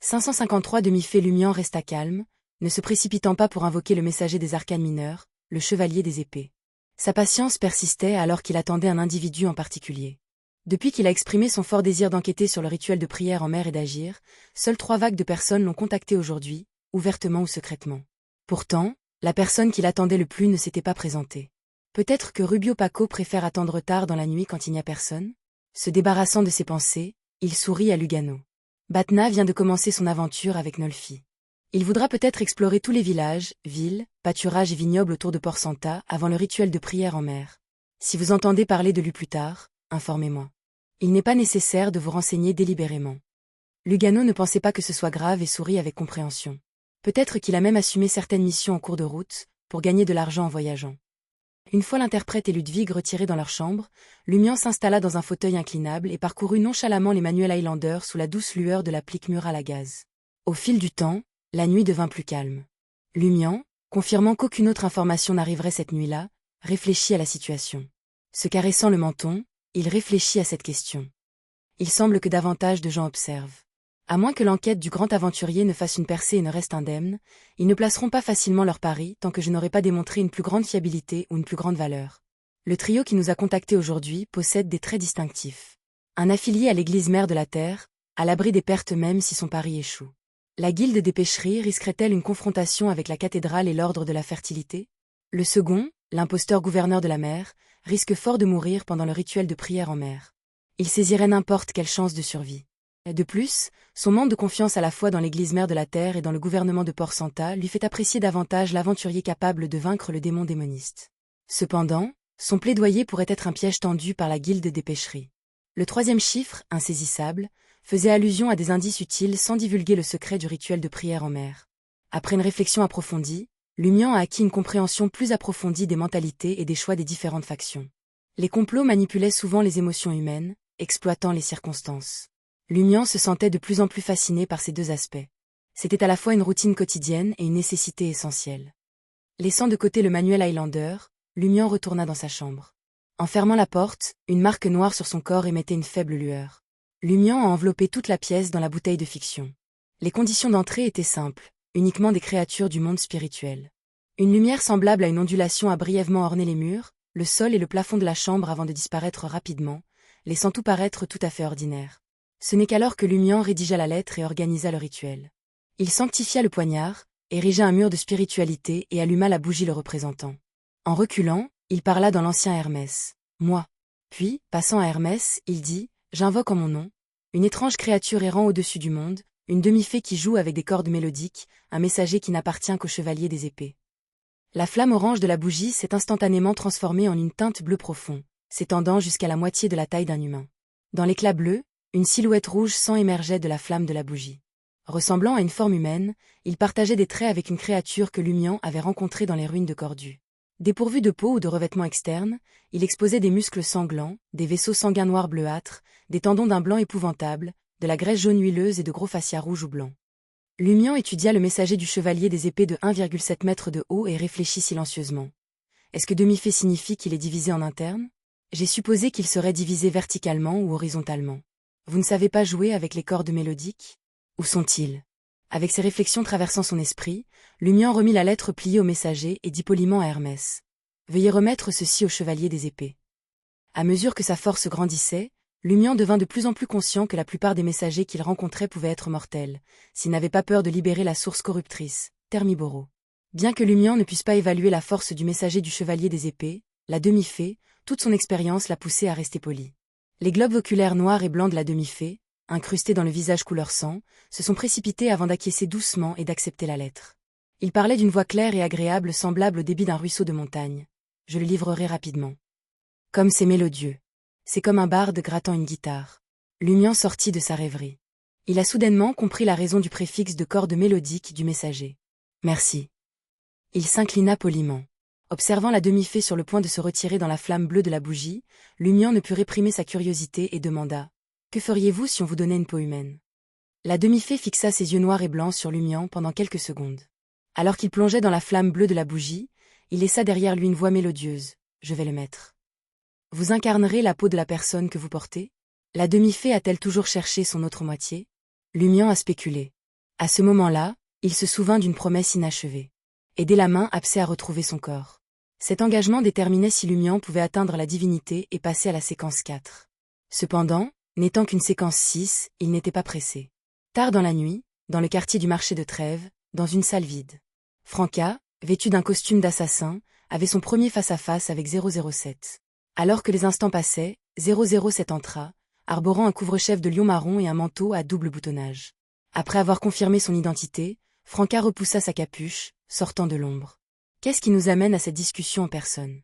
553 demi-fée Lumian resta calme, ne se précipitant pas pour invoquer le messager des arcanes mineurs, le chevalier des épées. Sa patience persistait alors qu'il attendait un individu en particulier. Depuis qu'il a exprimé son fort désir d'enquêter sur le rituel de prière en mer et d'agir, seules 3 vagues de personnes l'ont contacté aujourd'hui, ouvertement ou secrètement. Pourtant, la personne qu'il attendait le plus ne s'était pas présentée. Peut-être que Rubio Paco préfère attendre tard dans la nuit quand il n'y a personne? Se débarrassant de ses pensées, il sourit à Lugano. Batna vient de commencer son aventure avec Nolfi. Il voudra peut-être explorer tous les villages, villes, pâturages et vignobles autour de Port Santa avant le rituel de prière en mer. Si vous entendez parler de lui plus tard, informez-moi. Il n'est pas nécessaire de vous renseigner délibérément. Lugano ne pensait pas que ce soit grave et sourit avec compréhension. Peut-être qu'il a même assumé certaines missions en cours de route, pour gagner de l'argent en voyageant. Une fois l'interprète et Ludwig retirés dans leur chambre, Lumian s'installa dans un fauteuil inclinable et parcourut nonchalamment les manuels Highlander sous la douce lueur de l'applique murale à gaz. Au fil du temps, la nuit devint plus calme. Lumian, confirmant qu'aucune autre information n'arriverait cette nuit-là, réfléchit à la situation. Se caressant le menton, il réfléchit à cette question. Il semble que davantage de gens observent. À moins que l'enquête du grand aventurier ne fasse une percée et ne reste indemne, ils ne placeront pas facilement leur pari tant que je n'aurai pas démontré une plus grande fiabilité ou une plus grande valeur. Le trio qui nous a contactés aujourd'hui possède des traits distinctifs. Un affilié à l'église mère de la Terre, à l'abri des pertes même si son pari échoue. La guilde des pêcheries risquerait-elle une confrontation avec la cathédrale et l'ordre de la fertilité? Le second, l'imposteur gouverneur de la mer, risque fort de mourir pendant le rituel de prière en mer. Il saisirait n'importe quelle chance de survie. De plus, son manque de confiance à la fois dans l'église mère de la Terre et dans le gouvernement de Port Santa lui fait apprécier davantage l'aventurier capable de vaincre le démon démoniste. Cependant, son plaidoyer pourrait être un piège tendu par la guilde des pêcheries. Le 3e chiffre, insaisissable, faisait allusion à des indices utiles sans divulguer le secret du rituel de prière en mer. Après une réflexion approfondie, Lumian a acquis une compréhension plus approfondie des mentalités et des choix des différentes factions. Les complots manipulaient souvent les émotions humaines, exploitant les circonstances. Lumian se sentait de plus en plus fasciné par ces 2 aspects. C'était à la fois une routine quotidienne et une nécessité essentielle. Laissant de côté le manuel Highlander, Lumian retourna dans sa chambre. En fermant la porte, une marque noire sur son corps émettait une faible lueur. Lumian a enveloppé toute la pièce dans la bouteille de fiction. Les conditions d'entrée étaient simples, uniquement des créatures du monde spirituel. Une lumière semblable à une ondulation a brièvement orné les murs, le sol et le plafond de la chambre avant de disparaître rapidement, laissant tout paraître tout à fait ordinaire. Ce n'est qu'alors que Lumian rédigea la lettre et organisa le rituel. Il sanctifia le poignard, érigea un mur de spiritualité et alluma la bougie le représentant. En reculant, il parla dans l'ancien Hermès. « Moi ». Puis, passant à Hermès, il dit « J'invoque en mon nom ». Une étrange créature errant au-dessus du monde, une demi-fée qui joue avec des cordes mélodiques, un messager qui n'appartient qu'au chevalier des épées. La flamme orange de la bougie s'est instantanément transformée en une teinte bleu profond, s'étendant jusqu'à la moitié de la taille d'un humain. Dans l'éclat bleu, une silhouette rouge sang émergeait de la flamme de la bougie. Ressemblant à une forme humaine, il partageait des traits avec une créature que Lumian avait rencontrée dans les ruines de Cordu. Dépourvu de peau ou de revêtements externes, il exposait des muscles sanglants, des vaisseaux sanguins noirs bleuâtres, des tendons d'un blanc épouvantable, de la graisse jaune huileuse et de gros fascias rouges ou blancs. Lumian étudia le messager du chevalier des épées de 1,7 mètres de haut et réfléchit silencieusement. Est-ce que demi-fée signifie qu'il est divisé en interne? J'ai supposé qu'il serait divisé verticalement ou horizontalement. Vous ne savez pas jouer avec les cordes mélodiques? Où sont-ils? Avec ces réflexions traversant son esprit, Lumian remit la lettre pliée au messager et dit poliment à Hermès. Veuillez remettre ceci au chevalier des épées. À mesure que sa force grandissait, Lumian devint de plus en plus conscient que la plupart des messagers qu'il rencontrait pouvaient être mortels, s'il n'avait pas peur de libérer la source corruptrice, Thermiboro. Bien que Lumian ne puisse pas évaluer la force du messager du chevalier des épées, la demi-fée, toute son expérience l'a poussé à rester poli. Les globes oculaires noirs et blancs de la demi-fée, incrustés dans le visage couleur sang, se sont précipités avant d'acquiescer doucement et d'accepter la lettre. Il parlait d'une voix claire et agréable semblable au débit d'un ruisseau de montagne. Je le livrerai rapidement. Comme c'est mélodieux. C'est comme un barde grattant une guitare. Lumian sortit de sa rêverie. Il a soudainement compris la raison du préfixe de corde mélodique du messager. Merci. Il s'inclina poliment. Observant la demi-fée sur le point de se retirer dans la flamme bleue de la bougie, Lumian ne put réprimer sa curiosité et demanda « Que feriez-vous si on vous donnait une peau humaine ?» La demi-fée fixa ses yeux noirs et blancs sur Lumian pendant quelques secondes. Alors qu'il plongeait dans la flamme bleue de la bougie, il laissa derrière lui une voix mélodieuse « Je vais le mettre. » Vous incarnerez la peau de la personne que vous portez? La demi-fée a-t-elle toujours cherché son autre moitié? Lumian a spéculé. À ce moment-là, il se souvint d'une promesse inachevée. Aider la main absée à retrouver son corps. Cet engagement déterminait si Lumian pouvait atteindre la divinité et passer à la séquence 4. Cependant, n'étant qu'une séquence 6, il n'était pas pressé. Tard dans la nuit, dans le quartier du marché de Trèves, dans une salle vide. Franca, vêtu d'un costume d'assassin, avait son premier face-à-face avec 007. Alors que les instants passaient, 007 entra, arborant un couvre-chef de lion marron et un manteau à double boutonnage. Après avoir confirmé son identité, Franca repoussa sa capuche, sortant de l'ombre. Qu'est-ce qui nous amène à cette discussion en personne?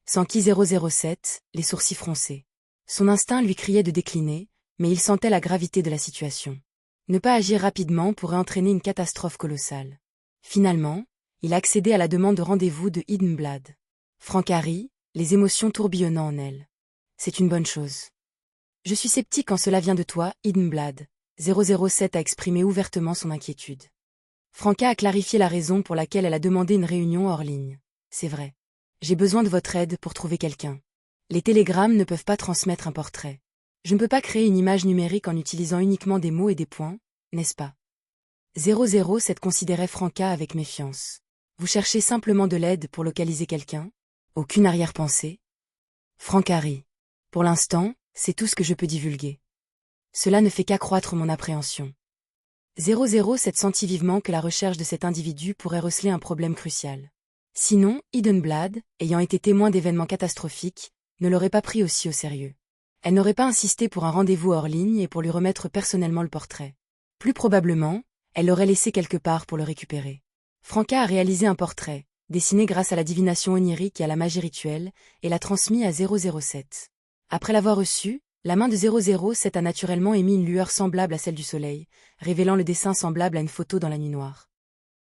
S'enquit 007, les sourcils froncés. Son instinct lui criait de décliner, mais il sentait la gravité de la situation. Ne pas agir rapidement pourrait entraîner une catastrophe colossale. Finalement, il accédait à la demande de rendez-vous de Hidden Blood. Franca rit, les émotions tourbillonnant en elle. C'est une bonne chose. Je suis sceptique quand cela vient de toi, Hidden Blood. 007 a exprimé ouvertement son inquiétude. Franca a clarifié la raison pour laquelle elle a demandé une réunion hors ligne. C'est vrai. J'ai besoin de votre aide pour trouver quelqu'un. Les télégrammes ne peuvent pas transmettre un portrait. Je ne peux pas créer une image numérique en utilisant uniquement des mots et des points, n'est-ce pas? 007 considérait Franca avec méfiance. Vous cherchez simplement de l'aide pour localiser quelqu'un? Aucune arrière-pensée? Franca rit. Pour l'instant, c'est tout ce que je peux divulguer. Cela ne fait qu'accroître mon appréhension. 007 sentit vivement que la recherche de cet individu pourrait receler un problème crucial. Sinon, Hidden Blood, ayant été témoin d'événements catastrophiques, ne l'aurait pas pris aussi au sérieux. Elle n'aurait pas insisté pour un rendez-vous hors ligne et pour lui remettre personnellement le portrait. Plus probablement, elle l'aurait laissé quelque part pour le récupérer. Franca a réalisé un portrait, dessiné grâce à la divination onirique et à la magie rituelle, et l'a transmis à 007. Après l'avoir reçu, la main de 007 a naturellement émis une lueur semblable à celle du soleil, révélant le dessin semblable à une photo dans la nuit noire.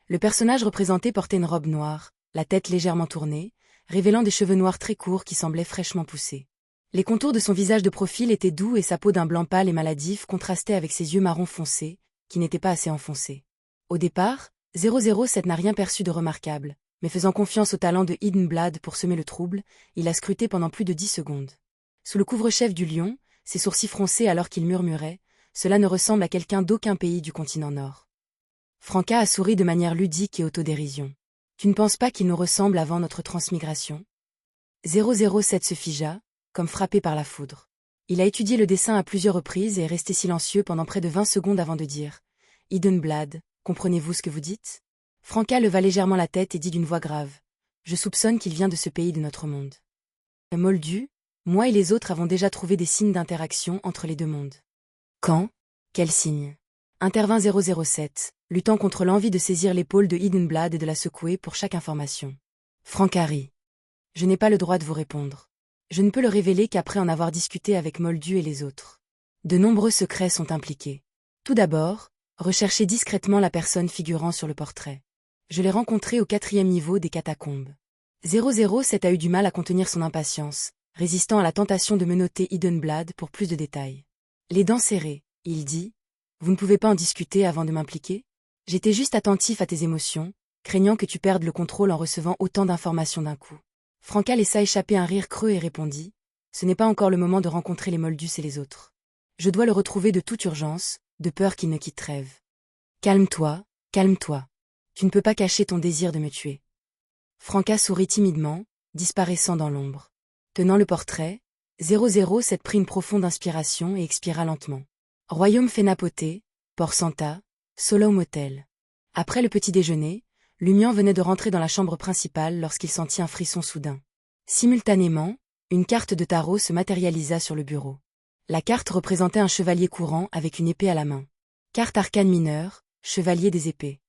Le personnage représenté portait une robe noire, la tête légèrement tournée, révélant des cheveux noirs très courts qui semblaient fraîchement poussés. Les contours de son visage de profil étaient doux et sa peau d'un blanc pâle et maladif contrastait avec ses yeux marron foncé, qui n'étaient pas assez enfoncés. Au départ, 007 n'a rien perçu de remarquable, mais faisant confiance au talent de Hidden Blood pour semer le trouble, il a scruté pendant plus de 10 secondes. Sous le couvre-chef du lion, ses sourcils froncés alors qu'il murmurait, cela ne ressemble à quelqu'un d'aucun pays du continent Nord. Franca a souri de manière ludique et autodérision. Tu ne penses pas qu'il nous ressemble avant notre transmigration? 007 se figea, comme frappé par la foudre. Il a étudié le dessin à plusieurs reprises et est resté silencieux pendant près de 20 secondes avant de dire « Hidden Blood, comprenez-vous ce que vous dites ?» Franca leva légèrement la tête et dit d'une voix grave « Je soupçonne qu'il vient de ce pays de notre monde. » Moldu, moi et les autres avons déjà trouvé des signes d'interaction entre les deux mondes. Quand? Quels signes? Intervint 007, luttant contre l'envie de saisir l'épaule de Hidden Blood et de la secouer pour chaque information. Franca rit. Je n'ai pas le droit de vous répondre. Je ne peux le révéler qu'après en avoir discuté avec Moldu et les autres. De nombreux secrets sont impliqués. Tout d'abord, recherchez discrètement la personne figurant sur le portrait. Je l'ai rencontré au 4e niveau des catacombes. 007 a eu du mal à contenir son impatience, résistant à la tentation de menotter Hidden Blood pour plus de détails. Les dents serrées, il dit. Vous ne pouvez pas en discuter avant de m'impliquer? J'étais juste attentif à tes émotions, craignant que tu perdes le contrôle en recevant autant d'informations d'un coup. Franca laissa échapper un rire creux et répondit. Ce n'est pas encore le moment de rencontrer les Moldus et les autres. Je dois le retrouver de toute urgence, de peur qu'il ne quitte Trèves. Calme-toi, calme-toi. Tu ne peux pas cacher ton désir de me tuer. Franca sourit timidement, disparaissant dans l'ombre. Tenant le portrait, 007 prit une profonde inspiration et expira lentement. Royaume Fénapoté, Port Santa, Solo Motel. Après le petit déjeuner, Lumian venait de rentrer dans la chambre principale lorsqu'il sentit un frisson soudain. Simultanément, une carte de tarot se matérialisa sur le bureau. La carte représentait un chevalier courant avec une épée à la main. Carte arcane mineure, chevalier des épées.